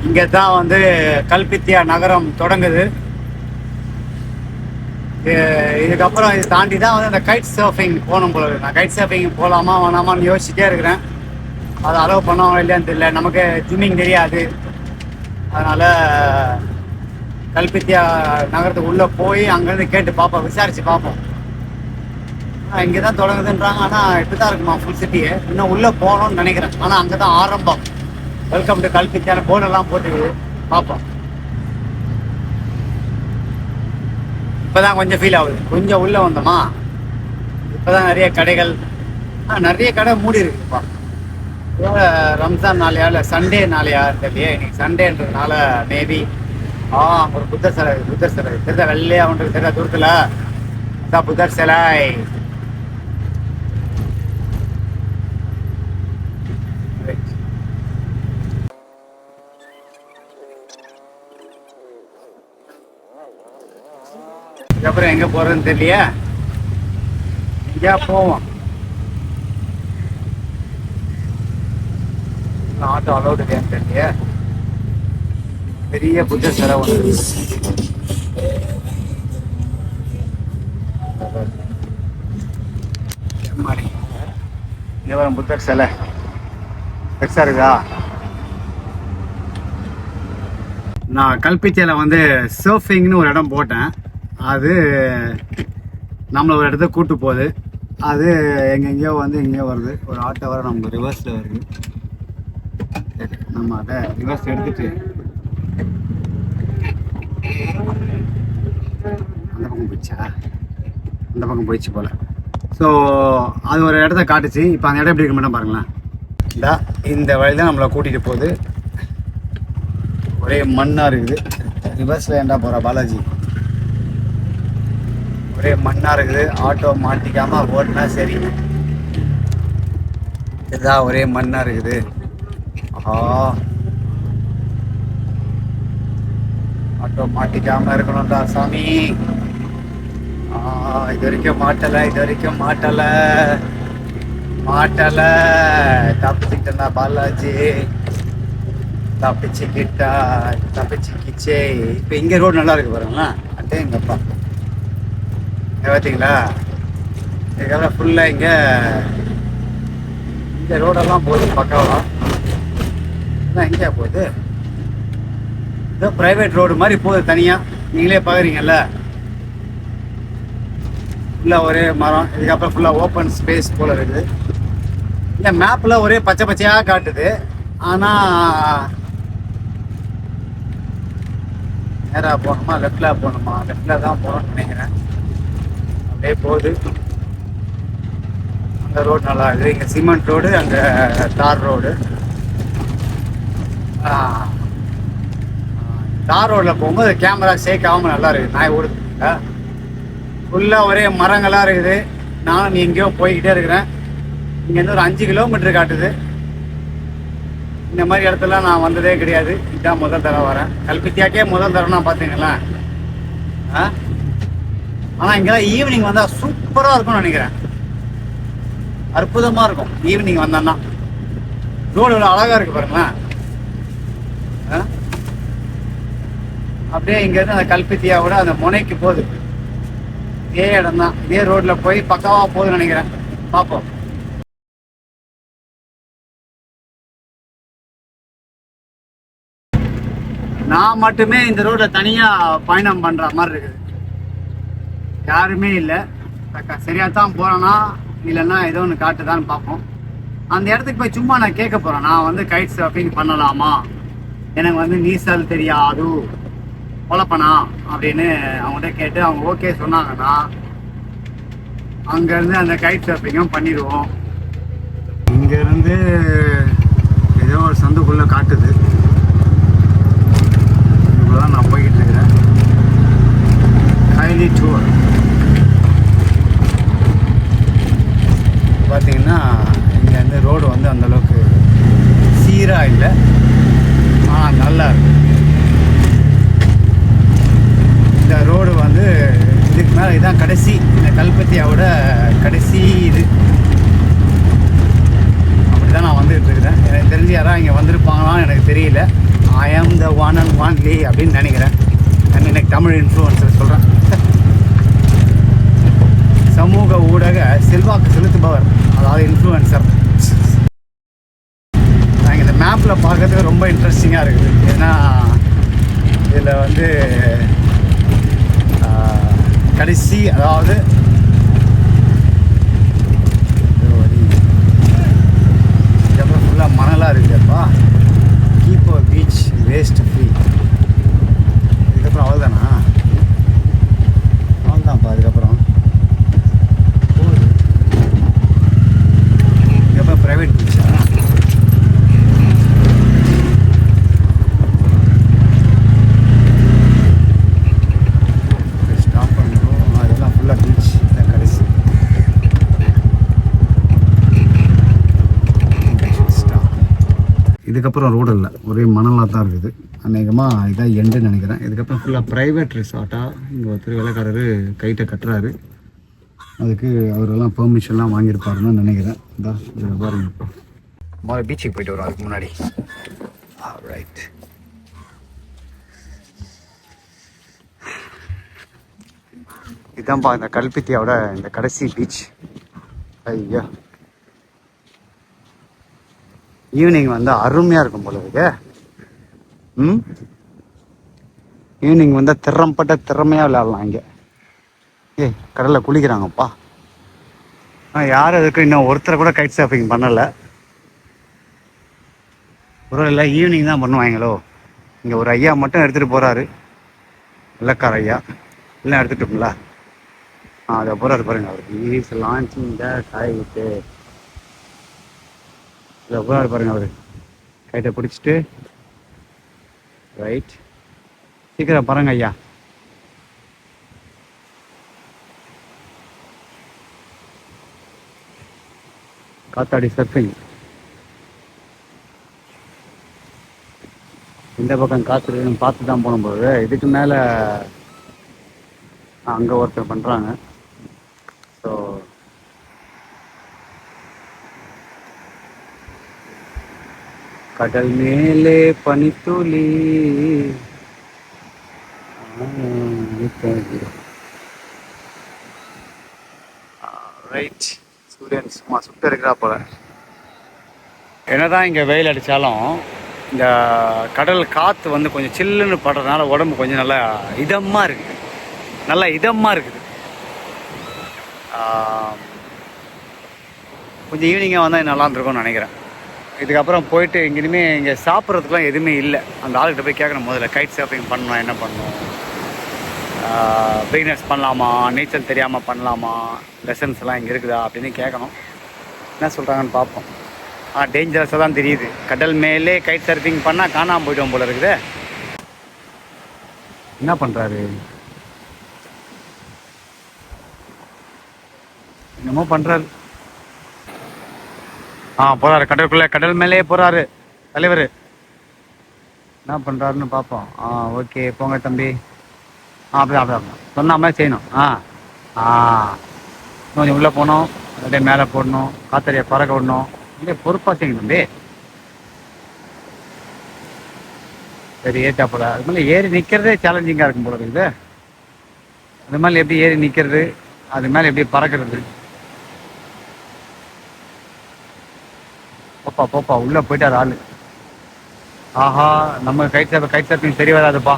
இங்கே தான் வந்து கல்பித்தியா நகரம் தொடங்குது. இதுக்கப்புறம் இது தாண்டி தான் வந்து அந்த கைட் சர்ஃபிங் போகணும் போல. நான் கைட் சர்ஃபிங் போகலாமா வேணாமான்னு யோசிச்சுட்டே இருக்கிறேன். அதை அலோவ் பண்ணுவாங்க இல்லையான்னு தெரியல. நமக்கு ஸ்விம்மிங் தெரியாது. அதனால் கல்பித்தியா நகரத்துக்கு உள்ளே போய் அங்கேருந்து கேட்டு பார்ப்போம், விசாரித்து பார்ப்போம். இங்கே தான் தொடங்குதுன்றாங்க. ஆனால் இப்படி தான் இருக்குமா ஃபுல் சிட்டியே. இன்னும் உள்ளே போகணும்னு நினைக்கிறேன். ஆனால் அங்கே தான் ஆரம்பம். வெல்கம் டு கல்பித்தியான போர்டெல்லாம் போட்டுக்குது. பார்ப்போம். இப்போ தான் கொஞ்சம் ஃபீல் ஆகுது. கொஞ்சம் உள்ளே வந்தோமா இப்போ தான் நிறைய கடைகள், நிறைய கடை மூடி இருக்குப்பா. ரம்ஜான் நாளையா இல்லை சண்டே நாளையா தெரியலையே. இன்னைக்கு சண்டேன்றதுனால மேபி ஒரு புத்தர் சிலை தெரிஞ்ச வெள்ளையா ஒன்று தெரிஞ்ச தூரத்தில் அதான் புத்தர் சிலை. அதுக்கப்புறம் எங்கே போகிறதுன்னு தெரியலையே. எங்கேயா போவோம். ஆட்டோ அலௌடு இல்லையான்னு தெரியலையே. பெரிய புத்தர் சிலை ஒன்று இங்கே வரும். புத்தர் சிலை பெருசாக இருக்கா. நான் கல்பித்தியாவில் வந்து சர்ஃபிங்னு ஒரு இடம் போட்டேன். அது நம்மளை ஒரு இடத்த கூட்டு போகுது. அது எங்கெங்கேயோ வந்து எங்கேயோ வருது. ஒரு ஆட்டோ வர நமக்கு ரிவர்ஸில் வருது. நம்ம அதை ரிவர்ஸ் எடுத்துட்டு அந்த பக்கம் போயிடுச்சா, அந்த பக்கம் போயிடுச்சு போல். ஸோ அது ஒரு இடத்த காட்டுச்சு. இப்போ அந்த இடம் எப்படி இருக்க மாட்டோம் பாருங்களேன். இந்த வழி தான் நம்மளை கூட்டிகிட்டு போகுது. ஒரே மண்ணாக இருக்குது. ரிவர்ஸில் ஏண்டா போகிறா பாலாஜி. ஒரே மண்ணாக இருக்குது. ஆட்டோ மாட்டிக்காமல் ஓட்டினா சரி. இதுதான் ஒரே மண்ணாக இருக்குது. ஆட்டோ மாட்டிக்காமல் இருக்கணும்டா சாமி. இது வரைக்கும் மாட்டலை. தப்பிச்சுக்கிட்டா பாலாஜி, தப்பிச்சுக்கிச்சே. இப்போ இங்கே ரோடு நல்லா இருக்கு பாருங்களேன். அட்டே எங்கப்பா பார்த்தீங்களா. இதுக்கெல்லாம் ஃபுல்லாக இங்கே ரோடெல்லாம் போகுது பக்காவா. எங்கேயா போகுது? ஏதோ ப்ரைவேட் ரோடு மாதிரி போகுது தனியாக. நீங்களே பார்க்குறீங்கல்ல. ஃபுல்லாக ஒரே மரம். இதுக்கப்புறம் ஃபுல்லாக ஓப்பன் ஸ்பேஸ் போல் இருக்குது. இந்த மேப்பில் ஒரே பச்சை பச்சையாக காட்டுது. ஆனால் நேராக போகணுமா லெஃப்டில் போகணுமா? லெஃப்டில் தான் போகணும்னு நினைக்கிறேன். அப்படியே போகுது. அந்த ரோடு நல்லா இருக்குது. இங்கே சிமெண்ட் ரோடு, அங்கே தார் ரோடு. தார் ரோடில் போகும்போது கேமரா ஷேக் ஆகாமல் நல்லா இருக்குது. நாய் ஓடுதுங்க. ஃபுல்லாக ஒரே மரங்களாக இருக்குது. நானும் எங்கேயோ போய்கிட்டே இருக்கிறேன். இங்கேருந்து ஒரு 5 கிலோமீட்டர் காட்டுது. இந்த மாதிரி இடத்துலாம் நான் வந்ததே கிடையாது. இதுதான் முதல் தடவை வரேன். கல்பித்தியாக்கே முதல் தடவை நான் பார்த்தீங்களா. ஆனால் இங்கெல்லாம் ஈவினிங் வந்தால் சூப்பராக இருக்கும்னு நினைக்கிறேன். அற்புதமாக இருக்கும் ஈவினிங் வந்தோன்னா. ரோடு இவ்வளோ அழகாக இருக்குது பாருங்களேன். அப்படியே இங்கேருந்து அந்த கல்பித்தியாவோட அந்த முனைக்கு போகுது. இதே இடம் தான். இதே ரோட்டில் போய் பக்காவாக போகுதுன்னு நினைக்கிறேன். பார்ப்போம். நான் மட்டுமே இந்த ரோட்டில் தனியாக பயணம் பண்ணுற மாதிரி இருக்குது. யாருமே இல்லை. சரியாக தான் போகிறேன்னா இல்லைன்னா ஏதோ ஒன்று காட்டுதான்னு பார்ப்போம். அந்த இடத்துக்கு போய் சும்மா நான் கேட்க போகிறேன். நான் வந்து கைட் சர்ஃபிங் பண்ணலாமா, எனக்கு வந்து நீச்சல் தெரியாது பொழப்பனா அப்படின்னு அவங்கள்ட்ட கேட்டு அவங்க ஓகே சொன்னாங்கன்னா அங்கேருந்து அந்த கைட் சர்ஃபிங்கும் பண்ணிடுவோம். இங்கேருந்து ஏதோ ஒரு சந்துக்குள்ளே காட்டுது. இதுதான் நான் போய்கிட்டு இருக்கிறேன். ஹைலி டூர் பார்த்தீங்கன்னா இங்கே வந்து ரோடு வந்து அந்தளவுக்கு சீராக இல்லை. ஆனால் நல்லா இருக்கு. இந்த ரோடு வந்து இதுக்கு மேலே இதுதான் கடைசி. இந்த கல்பத்தியாவோட கடைசி இது. அப்படி தான் நான் வந்துகிட்டு இருக்கிறேன். எனக்கு தெரிஞ்சு யாராவது இங்கே வந்திருப்பாங்களான்னு எனக்கு தெரியல. ஐ ஆம் த ஒன் அண்ட் ஒன்லி அப்படின்னு நினைக்கிறேன். எனக்கு தமிழ் இன்ஃப்ளூயன்சர் சொல்கிறேன். சமூக ஊடக செல்வாக்கு செலுத்துபவர், அதாவது இன்ஃப்ளூயன்சர். நாங்கள் இந்த மேப்பில் பார்க்கறதுக்கு ரொம்ப இன்ட்ரெஸ்டிங்காக இருக்குது. ஏன்னா இதில் வந்து கடைசி, அதாவது இதுக்கப்புறம் ஃபுல்லாக மணலாக இருக்குதுப்பா. கீப்போ பீச் வேஸ்ட் ஃப்ரீ. இதுக்கப்புறம் அவ்வளோதானா? அவ்வளோதான்ப்பா. அதுக்கப்புறம் இதுக்கப்புறம் ப்ரைவேட் பீச்சா? ஸ்டாப் பண்ணுறோம். அதெல்லாம் ஃபுல்லாக பீச் தான் கடைசி. இதுக்கப்புறம் ரோடு இல்லை, ஒரே மணலாக தான் இருக்குது. அநேகமாக இதான் எண்டுன்னு நினைக்கிறேன். இதுக்கப்புறம் ஃபுல்லாக ப்ரைவேட் ரிசார்ட்டாக இங்கே ஒருத்தர் வேலைக்காரர் கைட்டை கட்டுறாரு. அதுக்கு அவரெல்லாம் பெர்மிஷன்லாம் வாங்கியிருப்பாருன்னு நினைக்கிறேன். இதான் இதில் பாருங்க. இப்போ முதல்ல பீச்சுக்கு போயிட்டு வரோம். அதுக்கு முன்னாடி ரைட். இதுதான்ப்பா இந்த கல்பித்தியோட இந்த கடைசி பீச். ஐயா, ஈவினிங் வந்து அருமையாக இருக்கும் போல இருக்கு. ஈவினிங் வந்து திறமையாக விளையாடலாம் இங்கே. கடலில் குளிக்கிறாங்கப்பா. யாரும் அதுக்கு இன்னும் ஒருத்தரை கூட கைட் சர்ஃபிங் பண்ணலை. ஒரு இல்லை, ஈவினிங் தான் பண்ணுவாங்களோ. இங்கே ஒரு ஐயா மட்டும் எடுத்துகிட்டு போகிறாரு, வெள்ளக்கார ஐயா. இல்லை எடுத்துட்டோம்ல. அதை போகிறாரு பாருங்க. அவருக்கு ஈஸ் லான்ச்சிங் த கைட்டு. இதை போகிறாரு பாருங்க. அவர் கைட்டை பிடிச்சிட்டு ரைட். சீக்கிரம் பாருங்க ஐயா. காத்தாடி சர்ஃபிங். இந்த பக்கம் காற்று பார்த்து தான் போகும்போது இதுக்கு மேலே அங்கே ஒருத்தர் பண்ணுறாங்க. ஸோ கடல் மேலே பனித்துளி. ரைட். சூரியன் சும்மா சுட்டு இருக்கிறா போல. என்னதான் இங்கே வெயில் அடித்தாலும் இந்த கடல் காற்று வந்து கொஞ்சம் சில்லுன்னு படுறதுனால உடம்பு கொஞ்சம் நல்லா இதமாக இருக்குது. நல்லா இதமாக இருக்குது. கொஞ்சம் ஈவினிங்காக வந்தால் நல்லா இருந்திருக்கும்னு நினைக்கிறேன். இதுக்கப்புறம் போயிட்டு இனிமே இங்கே சாப்பிட்றதுக்குலாம் எதுவுமே இல்லை. அந்த ஆளுகிட்ட போய் கேட்கணும், முதல்ல கைட் சர்ஃபிங் பண்ணணும், என்ன பண்ணணும், பிகினர்ஸ் பண்ணலாமா, நீச்சல் தெரியாமல் பண்ணலாமா, லெசன்ஸ் எல்லாம் இங்கே இருக்குதா அப்படின்னு கேட்கணும். என்ன சொல்கிறாங்கன்னு பார்ப்போம். டேஞ்சரஸாக தான் தெரியுது. கடல் மேலே கைட் சர்ஃபிங் பண்ணால் காணாமல் போய்ட்டோம் போல இருக்குது. என்ன பண்ணுறாரு, என்னமோ பண்ணுறாரு. போகிறாரு கடலுக்குள்ளே. கடல் மேலே போகிறாரு தலைவர். என்ன பண்ணுறாருன்னு பார்ப்போம். ஓகே போங்க தம்பி. அப்படி சொன்ன மாதிரி செய்யணும். கொஞ்சம் உள்ளே போகணும், அப்படியே மேலே போடணும், காத்தறியை பறக்க விடணும். இல்லை பொறுப்பாக செய்யணும் தம்பி. சரி ஏற்றா போல. அது மேலே ஏறி நிற்கிறதே சேலஞ்சிங்காக இருக்கும் போல இருக்குது. அது மேலே எப்படி ஏறி நிற்கிறது, அது மேலே எப்படி பறக்கிறது. போப்பா உள்ளே போயிட்டார் ஆள். ஆஹா, நம்ம கைட் சர்ஃபிங் சரி வராதுப்பா.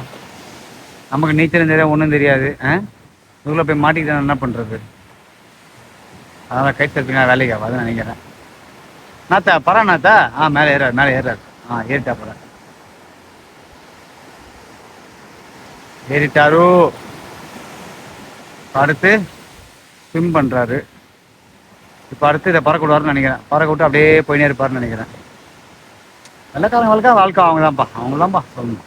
நமக்கு நீச்சலும் தெரியாது, ஒன்றும் தெரியாது. இதுக்குள்ளே போய் மாட்டிக்கிட்டு என்ன பண்ணுறது. அதனால் கைட் சர்ஃபிங்காக வேலைக்கு ஆகாதுன்னு நினைக்கிறேன். நாத்தா பராநாத்தா. மேலே ஏறாரு. ஏறிட்டா போற. ஏறிட்டாரு. அடுத்து ஸ்விம் பண்ணுறாரு. இப்போ அடுத்து இதை பறக்க விடுவாருன்னு நினைக்கிறேன். பறக்க விட்டு அப்படியே போயினே இருப்பாருன்னு நினைக்கிறேன். வெள்ளக்காரங்களுக்கா வாழ்க்கை அவங்க தான்ப்பா சொல்லணும்.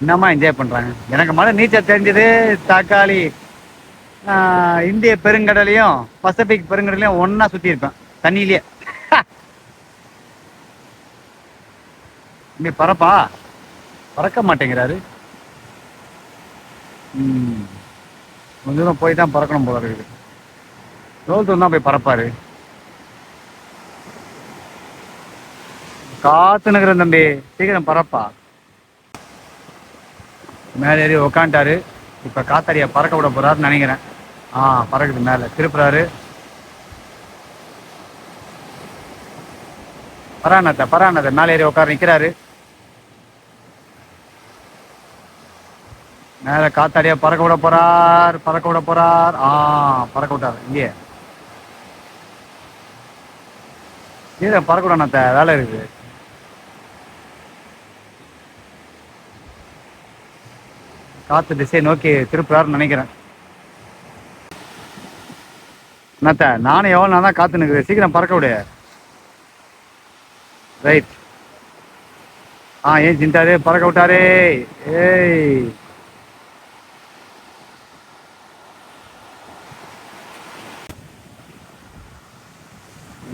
என்னம்மா என்ஜாய் பண்ணுறாங்க. எனக்கு மழை நீச்சல் தெரிஞ்சது தக்காளி இந்திய பெருங்கடலையும் பசிபிக் பெருங்கடலையும் ஒன்றா சுற்றி இருப்பேன் தண்ணியிலேயே. இப்படி பறக்க மாட்டேங்கிறாரு. கொஞ்ச தூரம் போய் தான் பறக்கணும் போல இருக்குது. எவ்வளோ தூரம் தான் போய் பறப்பாரு. காத்து நகரம் தம்பி, சீக்கிரம் பறப்பா. மேலே ஏறி உக்காண்டாரு. இப்போ காத்தாடியை பறக்க விட போறாருன்னு நினைக்கிறேன். பறக்குது, மேலே திருப்புறாரு. பராணத்தை மேலே ஏறி உட்கார நிற்கிறாரு. மேலே காத்தாடியை பறக்க விட போறார். பறக்க விட்டாரு. இங்கே கீழே பறக்க விட வேலை இருக்குது. காத்து திசை நோக்கி திருப்புறாருன்னு நினைக்கிறேன். நானும் எவ்வளோ நான் தான் காத்து நிற்கிறேன். சீக்கிரம் பறக்க விடு. ரைட். ஏன் சிந்தாரு, பறக்க விட்டாரு. ஏய்,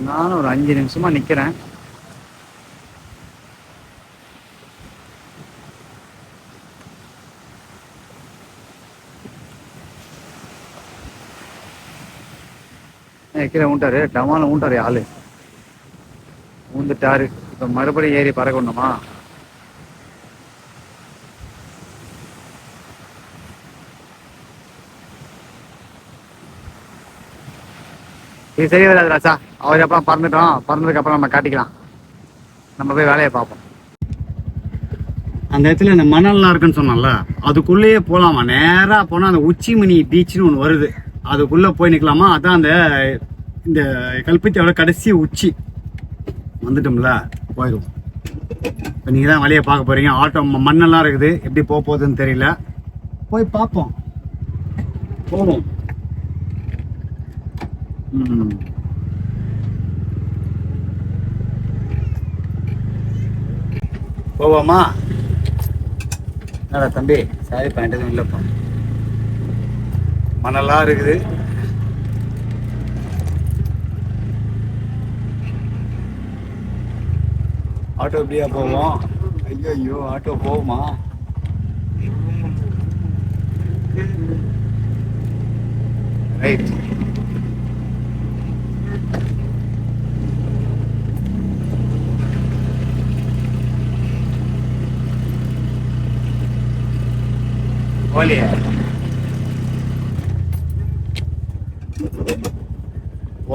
நானும் ஒரு 5 நிமிஷமா நிக்கிறேன். கீழே ஊண்டாரு, டமால ஊண்டாரு. ஆளு ஊந்துட்டாரு. இப்ப மறுபடியும் ஏறி பறக்க விடணுமா? இது சரி வராது ராசா. அவர் அப்புறம் பறந்ததுக்கு அப்புறம் நம்ம காட்டிக்கலாம். நம்ம போய் வேலையை பார்ப்போம். அந்த இடத்துல இந்த மணல்லாம் இருக்குன்னு சொன்னால, அதுக்குள்ளேயே போலாமா? நேரா போனா அந்த உச்சிமணி பீச்னு ஒன்று வருது. அதுக்குள்ள போய் நிக்கலாமா? அதான் அந்த இந்த கல்பித்தியோட கடைசி உச்சி. வந்துட்டோம்ல, போயிடும். இப்போ நீங்க தான் வழியை பார்க்க போறீங்க. ஆட்டோ மண்ணெல்லாம் இருக்குது. எப்படி போக போகுதுன்னு தெரியல. போய் பார்ப்போம். போவோம். போவோமா? என்னடா தம்பி, சாரி பேண்ட் எதுவும் இல்லைப்பா. மணலா இருக்குது. ஆட்டோ எப்படியா போவோம்? ஐயோ, ஆட்டோ போகுமா? ரைட்.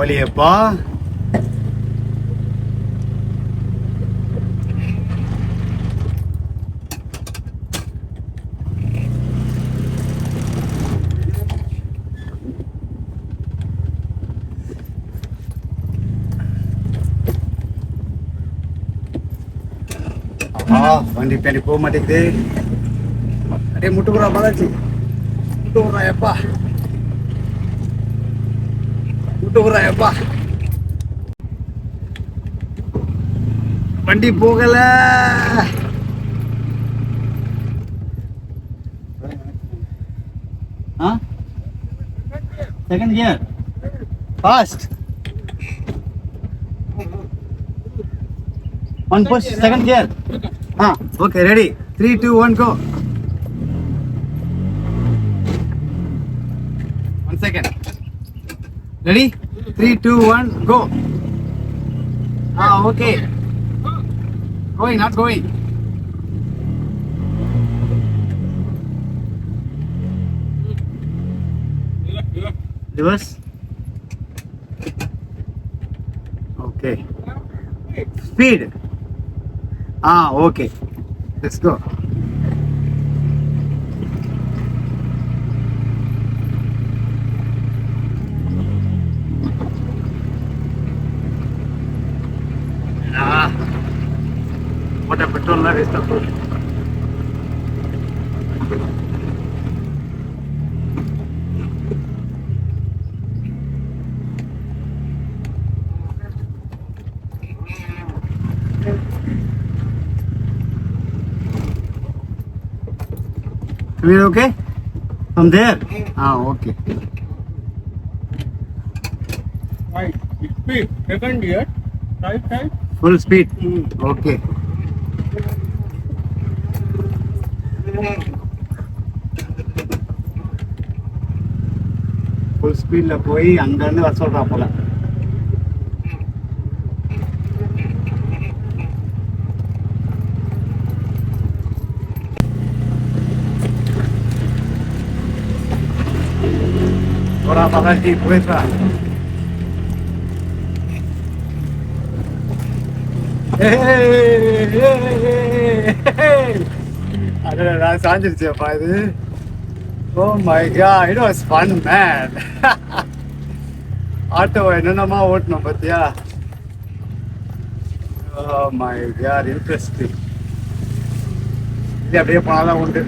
ஓலியப்பா. வண்டி பின்னாடி போக மாட்டேங்குது. அப்படியே முட்டுக்குறா பாலாச்சி. முட்டுக்குறா எப்பா. வண்டி போகல. Second gear fast. One push, second gear. Okay, ready. 3, 2, 1, go. 1 second. Ready? 3, 2, 1, go. Okay. Going, not going. Reverse. Okay. Speed. Okay. Let's go. What a petrol na waste of fuel. Are okay? From there? Okay. Right. Speed. Second gear. Right side. Full speed. Okay. Full speed la poi anga irundhu vara solra pola. போடா பாலாஜி போயிட்டா. அது நான் சாஞ்சிருச்சேப்பா இது. Oh my god, it was fun man. Auto என்னென்னமா ஓட்டணும் பார்த்தியா? Oh my god, interesting. இது அப்படியே போனாதான் உண்டு.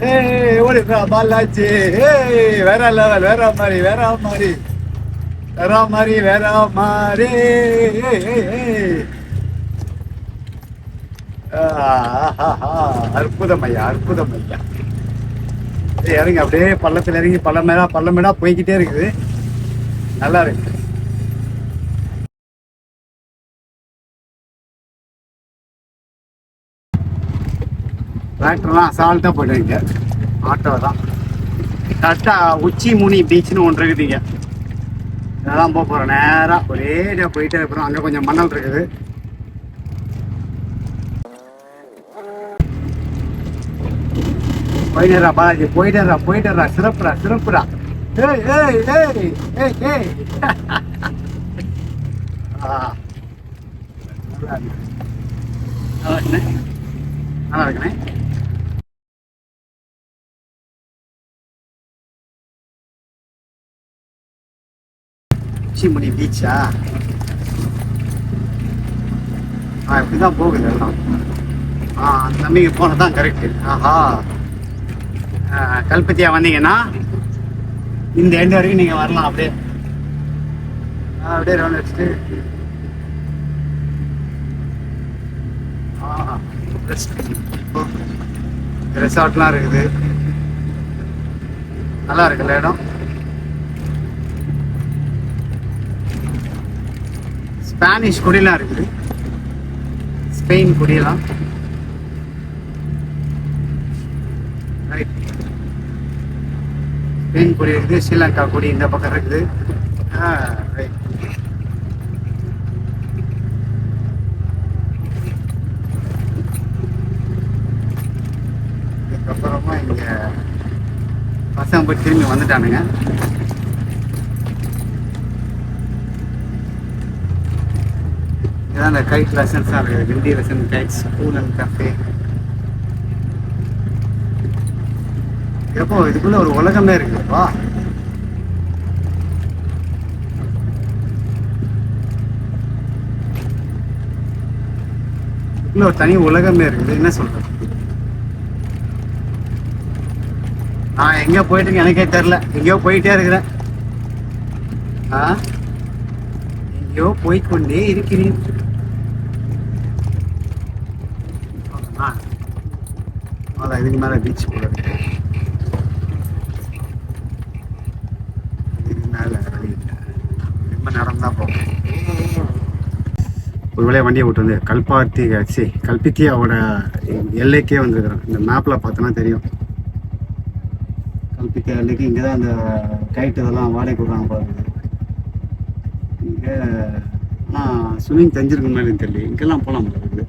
ஏய் ஓடிப்பா பாலாஜி. ஏய் வேற லெவல், வேற மாதிரி, வேற மாதிரி, வேற மாதிரி, வேற மாதிரி. அற்புதம் ஐயா, அற்புதம் ஐயா. இறங்கி அப்படியே பள்ளத்துல இறங்கி பள்ளமேடா போய்கிட்டே இருக்குது. நல்லா இருக்கு. டிராக்டர்லாம் அசால்ட்டா போயிடுவீங்க. ஆட்டோ தான் கரெக்டாக உச்சி முனி பீச்னு ஒன்று இருக்குதுங்க. இதெல்லாம் போக போகிறோம். நேராக ஒரேடியாக போயிட்டே இருக்கிறோம். அங்கே கொஞ்சம் மணல் இருக்குது. போயிடுறா பாலாஜி, போயிடுறா. சிறப்புடா. ஏய் ஏய் ஏய் ஏய் ஏய். நல்லா இருக்குண்ணே. உச்சிமுனி பீச்சா? இப்படிதான் போகுது எல்லாம். அந்த தம்பிக்கு போனதான் கரெக்டு. ஆஹா, கல்பத்தியா வந்தீங்கன்னா இந்த எண்டு வரைக்கும் நீங்க வரலாம். அப்படியே அப்படியே ரவுண்ட் வச்சுட்டு ரெசார்ட்லாம் இருக்குது. நல்லா இருக்குல்ல இடம். ஸ்பானிஷ் குடியெல்லாம் இருக்குது. ஸ்பெயின் குடியெல்லாம். ஸ்பெயின் கொடி இருக்குது. ஸ்ரீலங்கா கொடி இந்த பக்கம் இருக்குது. அதுக்கப்புறமா இங்க பசங்க போய் திரும்பி வந்துட்டானுங்க. இதான் அந்த கைட் லெசன்ஸாக இருக்குது. Hindi lesson, guide school and cafe. எப்போ இதுக்குள்ள ஒரு உலகமே இருக்குப்பா. இதுக்குள்ள ஒரு தனி உலகமே இருக்குது. என்ன சொல்றது? நான் எங்க போயிட்டு எனக்கே தெரியல. எங்கேயோ போயிட்டே இருக்கிறேன். எங்கேயோ போய்கொண்டே இருக்கிறேன். அதான் இதுக்கு மேல பீச் போல இருக்கு. நடந்தா போகும். ஒரு வேளையை வண்டியை விட்டு வந்து கல்பித்தியாவோட எல்லைக்கே வந்துருக்குறேன். இந்த மேப்ல பார்த்தோன்னா தெரியும். கல்பித்தியா எல்லைக்கு இங்கே தான் அந்த கைட்டு இதெல்லாம் வாடகை கொடுக்குறாங்க பாருங்க. இங்கே ஆனால் ஸ்விம்மிங் தெரிஞ்சிருக்கு மாதிரி தெரியல. இங்கெல்லாம் போகலாம் இருக்குது.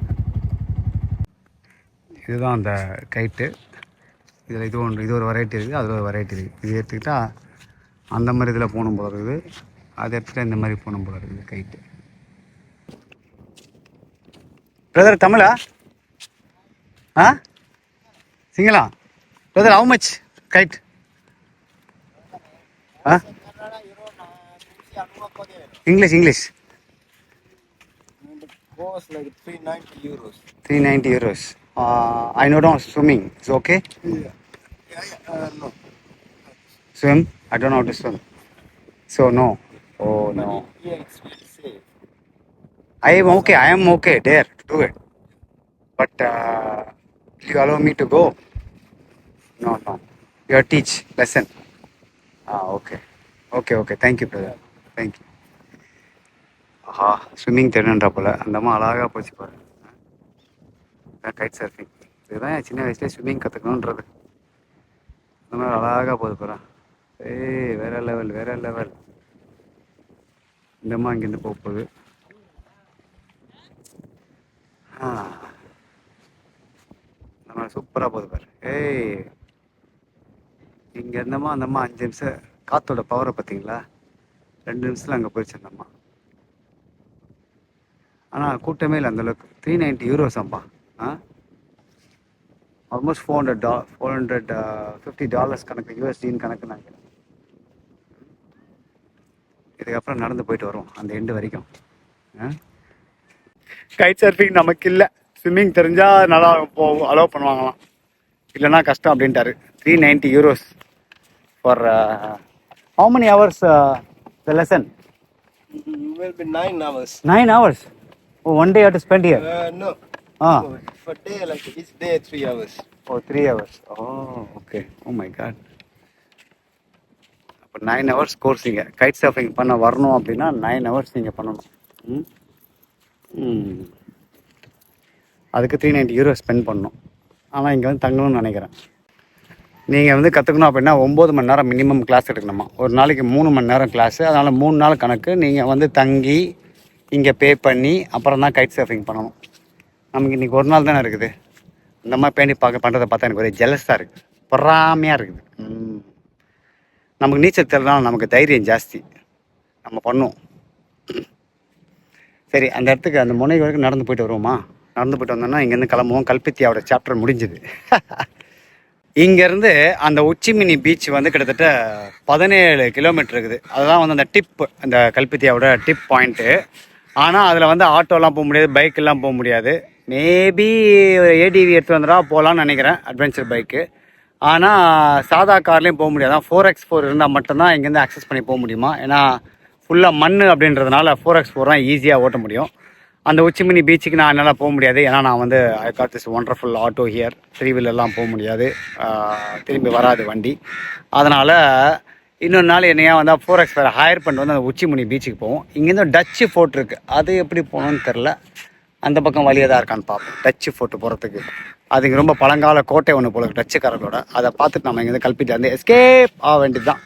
இதுதான் அந்த கைட்டு. இதில் இது ஒரு வெரைட்டி இருக்குது, அதில் ஒரு வெரைட்டி இருக்குது. இது எடுத்துக்கிட்டா அந்த மாதிரி இதில் போகணும் போல இருக்குது. அதை எடுத்துகிட்டு இந்த மாதிரி போகணும் போல இருக்குது கைட்டு. பிரதர் தமிழா? சிங்களா? Brother how much kite? English. Cost like 390 euros. 390 euros. I know don't swimming. It's okay? No. Swim? I don't know how to swim. So no. Oh no. Yeah, it's very safe. I am okay there to do it. But you allow me to go? No. You teach lesson. Okay. Thank you, brother. Thank you. Swimming தெரியணுன்றா போல. அந்தம்மா அழகாக போச்சு பாரு. Kite surfing. இதுதான் என் சின்ன வயசுலேயே ஸ்விம்மிங் கற்றுக்கணுன்றது. இந்த மாதிரி அழகாக போகுது போகிறேன். வேற லெவல். இந்தம்மா இங்கேருந்து போகுது. இந்த மாதிரி சூப்பராக போகுது பாரு. இங்கே இருந்தம்மா அந்தம்மா 5 நிமிஷம் காற்றோட பவரை பார்த்தீங்களா? 2 நிமிஷத்தில் அங்கே போயிடுச்சிருந்தம்மா. ஆனால் கூட்டமே இல்லை அந்தளவுக்கு. 390 euros அம்பா. ஆல்மோஸ்ட் $450 கணக்கு, USD கணக்கு நாங்கள். இதுக்கப்புறம் நடந்து போயிட்டு வரோம் அந்த எண்டு வரைக்கும். கைட் சர்ஃபிங் நமக்கு இல்லை. ஸ்விம்மிங் தெரிஞ்சால் நல்லா அலோவ் பண்ணுவாங்களாம், இல்லைன்னா கஷ்டம் அப்படின்ட்டாரு. 390 euros for how many hours the lesson? Will be 9 hours. 9 hours? Oh, one day you have to spend here? No. Ah. No, for day, like each day 3 hours. Oh, 3 hours. Oh, okay. Oh my God. அப்போ 9 hours course இங்கே guide surfing பண்ண வரணும் அப்படின்னா 9 hours நீங்கள் பண்ணணும். அதுக்கு 390 euros spend பண்ணணும். ஆனால் இங்கே வந்து தங்கணும்னு நினைக்கிறேன். நீங்கள் வந்து கற்றுக்கணும் அப்படின்னா 9 மணி நேரம் மினிமம் கிளாஸ் எடுக்கணுமா. ஒரு நாளைக்கு 3 மணி நேரம் கிளாஸு. அதனால் 3 நாள் கணக்கு நீங்கள் வந்து தங்கி இங்கே பே பண்ணி அப்புறம் தான் கைட் சர்ஃபிங் பண்ணணும். நமக்கு இன்றைக்கி ஒரு நாள் தானே இருக்குது. இந்த மாதிரி பேண்டி பண்ணுறதை பார்த்தா எனக்கு ஒரே ஜெலஸாக இருக்குது, பொறாமையாக இருக்குது. நமக்கு நீச்சல் தெரியலனாலும் நமக்கு தைரியம் ஜாஸ்தி, நம்ம பண்ணுவோம். சரி, அந்த இடத்துக்கு அந்த முனை வரைக்கும் நடந்து போயிட்டு வருவோமா? நடந்து போயிட்டு வந்தோம்னா இங்கேருந்து கிளம்புவோம். கல்பித்தியாவோட சாப்டர் முடிஞ்சுது. இங்கேருந்து அந்த உச்சிமினி பீச் வந்து கிட்டத்தட்ட 17 கிலோமீட்டர் இருக்குது. அதுதான் வந்து அந்த டிப், அந்த கல்பித்தியாவோட டிப் பாயிண்ட்டு. ஆனால் அதில் வந்து ஆட்டோலாம் போக முடியாது, பைக்கெல்லாம் போக முடியாது. மேபி ஏடிவி எடுத்து வந்துடா போகலான்னு நினைக்கிறேன், அட்வென்ச்சர் பைக்கு. ஆனால் சாதா கார்லேயும் போக முடியாது. 4x4 இருந்தால் மட்டும்தான் இங்கேருந்து அக்சஸ் பண்ணி போக முடியுமா. ஏன்னா ஃபுல்லாக மண் அப்படின்றதுனால 4x4 தான் ஈஸியாக ஓட்ட முடியும். அந்த உச்சிமினி பீச்சுக்கு நான் என்னால் போக முடியாது. ஏன்னா நான் வந்து I got this wonderful auto here. 3 வீலர்லாம் போக முடியாது, திரும்பி வராது வண்டி. அதனால் இன்னொரு நாள் என்னையா வந்தால் 4x4 ஹையர் பண்ணிட்டு வந்து அந்த உச்சிமினி பீச்சுக்கு போவோம். இங்கேருந்து டச்சு ஃபோர்ட் இருக்குது, அது எப்படி போகணுன்னு தெரில. அந்த பக்கம் வழியாக தான் இருக்கான்னு பார்ப்போம் டச்சு ஃபோர்ட்டு போகிறதுக்கு. அது இங்கே ரொம்ப பழங்கால கோட்டை ஒன்று போல டச்சுக்காரர்களோட. அதை பார்த்துட்டு நம்ம இங்கேருந்து கல்பிட்டு வந்து எஸ்கேப் ஆக வேண்டியது தான்.